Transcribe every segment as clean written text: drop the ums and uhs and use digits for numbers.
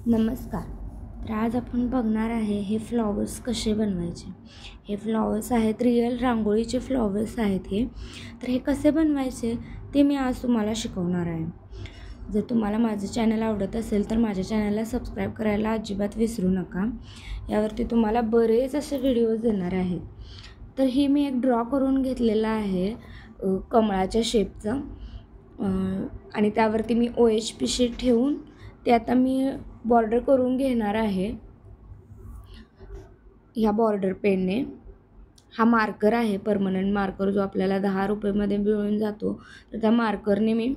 नमस्कार. तर आज आपण बघणार आहे हे फ्लॉवर्स कसे बनवायचे. हे फ्लॉवर्स आहेत रिअल रांगोळीचे फ्लॉवर्स आहेत हे. तर हे कसे बनवायचे ते मी आज तुम्हाला शिकवणार आहे. जर तुम्हाला माझं चॅनल आवडत असेल तर माझ्या चॅनलला सबस्क्राईब करायला अजिबात विसरू नका. यावरती तुम्हाला बरेच असे व्हिडिओज येणार आहेत. तर ही मी एक ड्रॉ करून घेतलेला आहे कमळाच्या शेपचं आणि त्यावरती मी OHP शीट ठेवून ते आता मी बॉर्डर करून घेणार आहे. ह्या बॉर्डर पेनने हा मार्कर आहे, परमनंट मार्कर जो आपल्याला 10 रुपयामध्ये मिळून जातो. तर त्या मार्करने मी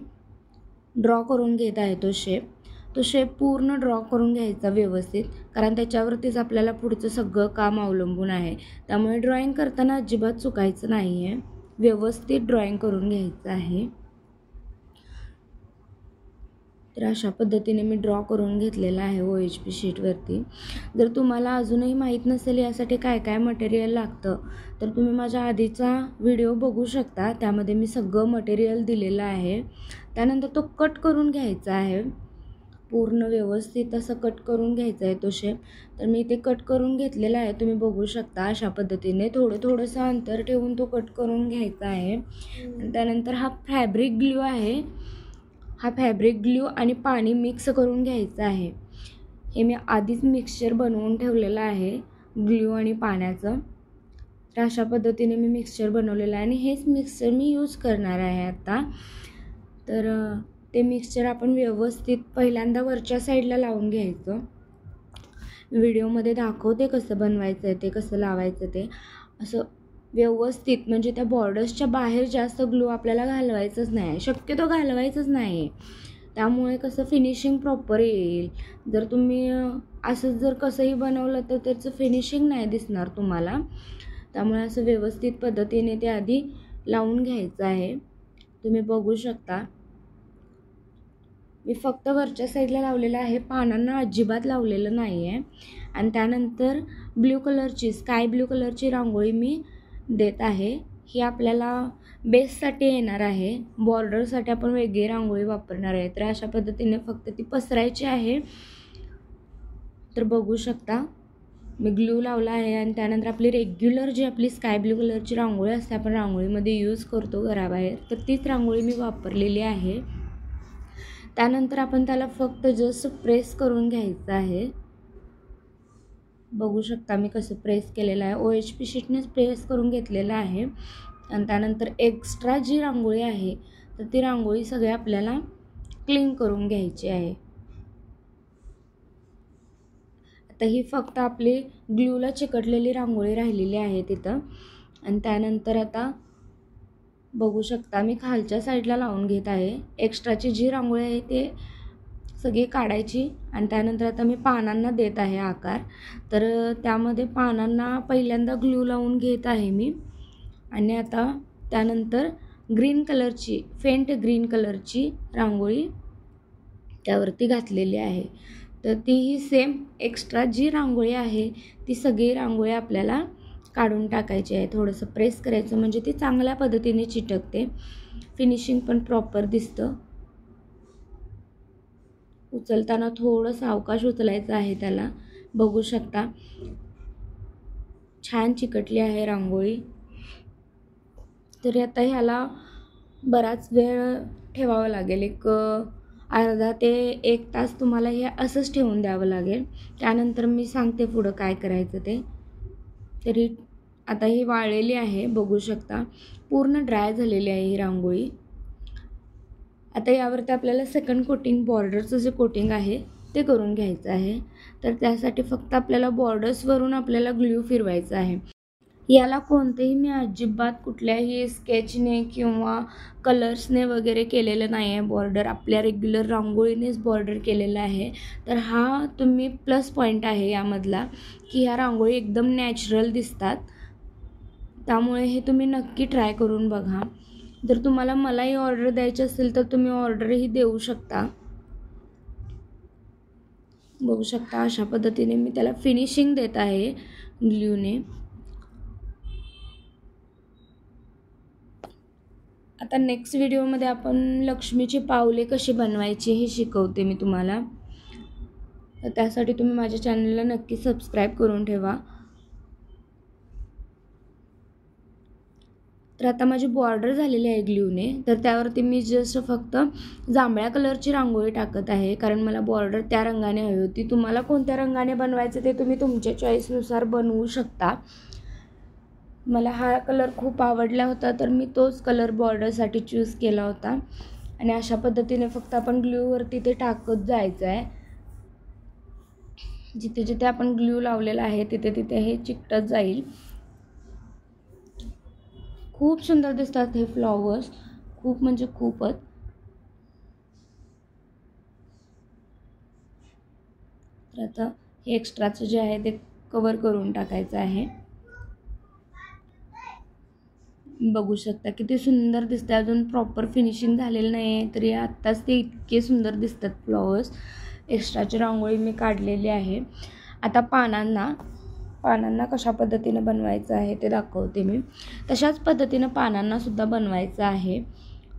ड्रॉ करून घेत आहे तो शेप पूर्ण ड्रॉ करून घ्यायचा व्यवस्थित, कारण त्याच्यावरतीच आपल्याला पुढचं सगळं काम अवलंबून आहे. त्यामुळे ड्रॉइंग करताना अजिबात चुकायचं नाही आहे, व्यवस्थित ड्रॉइंग करून घ्यायचं आहे. तर अशा पद्धतीने मी ड्रॉ करून घेतलेला आहे OHP शीटवरती. जर तुम्हाला अजूनही माहीत नसेल यासाठी काय काय मटेरियल लागतं तर तुम्ही माझ्या आधीचा व्हिडिओ बघू शकता, त्यामध्ये मी सगळं मटेरियल दिलेलं आहे. त्यानंतर तो कट करून घ्यायचा आहे, पूर्ण व्यवस्थित असं कट करून घ्यायचा आहे तो शेप. तर मी ते कट करून घेतलेला आहे, तुम्ही बघू शकता. अशा पद्धतीने थोडंसं अंतर ठेवून तो कट करून घ्यायचा आहे. त्यानंतर हा फॅब्रिक ग्लू आहे, हा फॅब्रिक ग्लू आणि पाणी मिक्स करून घ्यायचं आहे. हे मी आधीच मिक्सचर बनवून ठेवलेलं आहे ग्लू आणि पाण्याचं. तर अशा पद्धतीने मी मिक्सचर बनवलेलं आहे आणि हेच मिक्सचर मी यूज करणार आहे आता. तर ते मिक्सचर आपण व्यवस्थित पहिल्यांदा वरच्या साईडला लावून घ्यायचं. व्हिडिओमध्ये दाखवते कसं बनवायचं आहे ते, कसं लावायचं ते. असं व्यवस्थित, म्हणजे त्या बॉर्डर्सच्या बाहेर जास्त ग्लू आपल्याला घालवायचंच नाही, शक्यतो घालवायचंच नाही. त्यामुळे कसं फिनिशिंग प्रॉपर येईल. जर तुम्ही असं जर कसंही बनवलं तर त्याचं फिनिशिंग नाही दिसणार तुम्हाला. त्यामुळे असं व्यवस्थित पद्धतीने ते आधी लावून घ्यायचं आहे. तुम्ही बघू शकता मी फक्त वरच्या साईडला लावलेलं आहे, पानांना अजिबात लावलेलं नाही आहे. आणि त्यानंतर स्काय ब्ल्यू कलरची रांगोळी मी देत आहे. ही आपल्याला बेससाठी येणार आहे, बॉर्डरसाठी आपण वेगळी रांगोळी वापरणार आहे. तर अशा पद्धतीने फक्त ती पसरायची आहे. तर बघू शकता मी ग्लू लावला आहे आणि त्यानंतर आपली रेग्युलर जी आपली स्काय ब्ल्यू कलरची रांगोळी असते, आपण रांगोळीमध्ये यूज करतो घराबाहेर, तर तीच रांगोळी मी वापरलेली आहे. त्यानंतर आपण त्याला फक्त जस्ट प्रेस करून घ्यायचं आहे. बघू शकता मी कसं प्रेस केलेलं आहे, OHP शीटनेच प्रेस करून घेतलेलं आहे. आणि त्यानंतर एक्स्ट्रा जी रांगोळी आहे तर ती रांगोळी सगळी आपल्याला क्लीन करून घ्यायची आहे. आता ही फक्त आपली ग्लूला चिकटलेली रांगोळी राहिलेली आहे तिथं. आणि त्यानंतर आता बघू शकता मी खालच्या साईडला लावून घेत आहे. एक्स्ट्राची जी रांगोळी आहे ते सगळी काढायची. आणि त्यानंतर आता मी पानांना देत आहे आकार. तर त्यामध्ये पानांना पहिल्यांदा ग्लू लावून घेत आहे मी. आणि आता त्यानंतर फेंट ग्रीन कलरची रांगोळी त्यावरती घातलेली आहे. तर तीही सेम एक्स्ट्रा जी रांगोळी आहे ती सगळी रांगोळी आपल्याला काढून टाकायची आहे. थोडंसं प्रेस करायचं म्हणजे ती चांगल्या पद्धतीने चिटकते, फिनिशिंग पण प्रॉपर दिसतं. उचलताना थोडं सावकाश उचलायचं आहे त्याला. बघू शकता छान चिकटली आहे रांगोळी. तरी आता ह्याला बराच वेळ ठेवावं लागेल, एक अर्धा ते 1 तास तुम्हाला हे असंच ठेवून द्यावं लागेल. त्यानंतर मी सांगते पुढं काय करायचं ते. तरी आता ही वाळलेली आहे, बघू शकता पूर्ण ड्राय झालेली आहे ही रांगोळी. आता यावरती आपल्याला सेकंड कोटिंग, बॉर्डरचं जे कोटिंग आहे ते करून घ्यायचं आहे. तर त्यासाठी फक्त आपल्याला बॉर्डर्सवरून आपल्याला ग्लू फिरवायचं आहे. याला कोणतेही मी अजिबात कुठल्याही स्केचने किंवा कलर्सने वगैरे केलेलं नाही आहे. बॉर्डर आपल्या रेग्युलर रांगोळीनेच बॉर्डर केलेलं आहे. तर हा तुम्ही प्लस पॉईंट आहे यामधला, की ह्या रांगोळी एकदम नॅचरल दिसतात. त्यामुळे हे तुम्ही नक्की ट्राय करून बघा. जर तुम्हाला मलाही ऑर्डर द्यायची असेल तर तुम्ही ऑर्डरही देऊ शकता. बघू शकता अशा पद्धतीने मी त्याला फिनिशिंग देत आहे ग्लूने. आता नेक्स्ट व्हिडिओमध्ये आपण लक्ष्मीची पावले कशी बनवायची हे शिकवते मी तुम्हाला. तर त्यासाठी तुम्ही माझ्या चॅनलला नक्की सबस्क्राईब करून ठेवा. तर आता माझी बॉर्डर झालेली आहे ग्ल्यूने, तर त्यावरती मी जस्ट फक्त जांभळ्या कलरची रांगोळी टाकत आहे, कारण मला बॉर्डर त्या रंगाने हवी होती. तुम्हाला कोणत्या रंगाने बनवायचं ते तुम्ही तुमच्या चॉईसनुसार बनवू शकता. मला हा कलर खूप आवडला होता, तर मी तोच कलर बॉर्डरसाठी चूज केला होता. आणि अशा पद्धतीने फक्त आपण ग्ल्यूवरती ते टाकत जायचं आहे. जिथे जिथे आपण ग्ल्यू लावलेला आहे तिथे तिथे हे चिकटत जाईल. खूप सुंदर दिसतात हे फ्लॉवर्स, खूप म्हणजे खूपच. तर आता हे एक्स्ट्राचं जे आहे ते कवर करून टाकायचं आहे. बघू शकता किती सुंदर दिसतं. अजून प्रॉपर फिनिशिंग झालेलं नाही आहे, तरी आत्ताच ते इतके सुंदर दिसतात फ्लॉवर्स. एक्स्ट्राची रांगोळी मी काढलेली आहे. आता पानांना कशा पद्धतीने बनवायचं आहे ते दाखवते मी. तशाच पद्धतीनं पानांनासुद्धा बनवायचं आहे.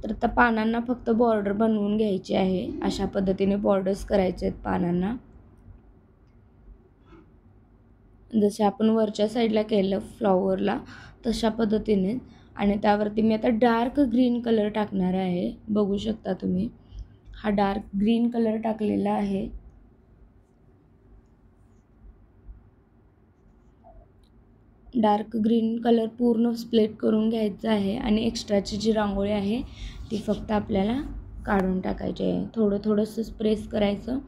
तर आता पानांना फक्त बॉर्डर बनवून घ्यायची आहे. अशा पद्धतीने बॉर्डर्स करायचे आहेत पानांना, जसे आपण वरच्या साईडला केलं फ्लॉवरला तशा पद्धतीने. आणि त्यावरती मी आता डार्क ग्रीन कलर टाकणार आहे. बघू शकता तुम्ही, हा डार्क ग्रीन कलर टाकलेला आहे. डार्क ग्रीन कलर पूर्ण स्प्लिट करून घ्यायचा आहे आणि एक्स्ट्राची जी रांगोळी आहे ती फक्त आपल्याला काढून टाकायची आहे. थोडं थोडंसं प्रेस करायचं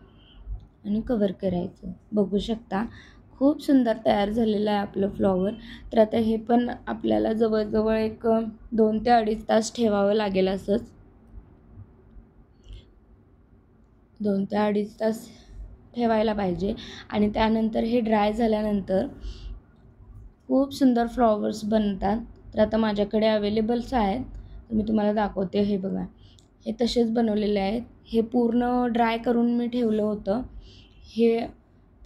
आणि कवर करायचं. बघू शकता खूप सुंदर तयार झालेलं आहे आपलं फ्लॉवर. तर आता हे पण आपल्याला जवळजवळ एक 2 ते 2.5 तास ठेवावं लागेल. असंच 2 ते 2.5 तास ठेवायला पाहिजे. आणि त्यानंतर हे ड्राय झाल्यानंतर खूप सुंदर फ्लॉवर्स बनतात. तर आता माझ्याकडे अवेलेबल्स आहेत, तर मी तुम्हाला दाखवते. हे बघा, हे तसेच बनवलेले आहेत. हे पूर्ण ड्राय करून मी ठेवलं होतं. हे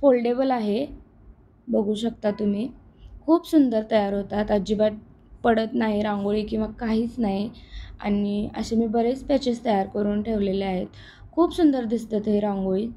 फोल्डेबल आहे, बघू शकता तुम्ही. खूप सुंदर तयार होतात, अजिबात पडत नाही रांगोळी किंवा काहीच नाही. आणि असे मी बरेच पॅचेस तयार करून ठेवलेले आहेत. खूप सुंदर दिसतात हे रांगोळी.